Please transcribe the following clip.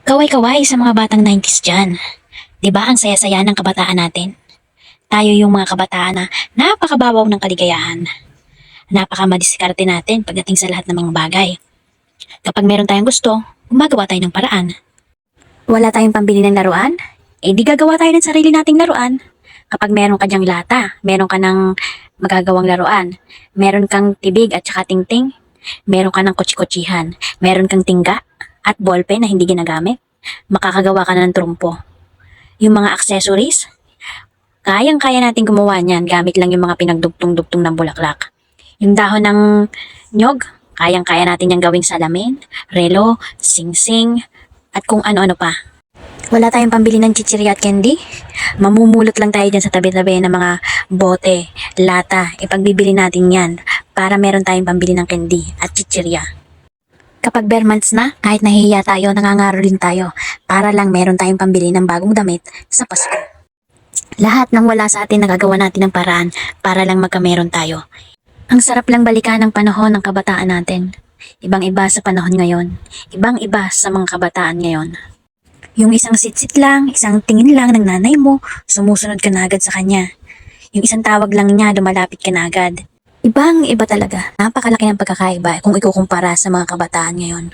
Kaway-kaway sa mga batang 90s dyan. 'Di ba ang saya-saya ng kabataan natin? Tayo yung mga kabataan na napakababaw ng kaligayahan. Napakamadiskarte natin pagdating sa lahat ng mga bagay. Kapag meron tayong gusto, gumagawa tayo ng paraan. Wala tayong pambili ng laruan? Eh di gagawa tayo ng sarili nating laruan. Kapag meron ka dyang lata, meron ka ng magagawang laruan, meron kang tibig at saka tingting, meron ka ng kutsi-kutsihan, meron kang tingga at ballpen na hindi ginagamit, makakagawa ka na ng trumpo. Yung mga accessories, kayang-kaya natin gumawa niyan gamit lang yung mga pinagdugtong-dugtong ng bulaklak. Yung dahon ng nyog, kayang-kaya natin yung gawing salamin, relo, sing-sing, at kung ano-ano pa. Wala tayong pambili ng chichirya at candy? Mamumulot lang tayo dyan sa tabi-tabi ng mga bote, lata, ipagbibili natin yan para meron tayong pambili ng candy at chichirya. Kapag bare months na, kahit nahihiya tayo, nangangaro din tayo para lang meron tayong pambili ng bagong damit sa Pasko. Lahat ng wala sa atin nagagawa natin ng paraan para lang magkameron tayo. Ang sarap lang balikan ng panahon ng kabataan natin. Ibang-iba sa panahon ngayon. Ibang-iba sa mga kabataan ngayon. Yung isang sitsit lang, isang tingin lang ng nanay mo, sumusunod ka na agad sa kanya. Yung isang tawag lang niya, lumalapit ka na agad. Ibang-iba talaga. Napakalaki ng pagkakaiba kung ikukumpara sa mga kabataan ngayon.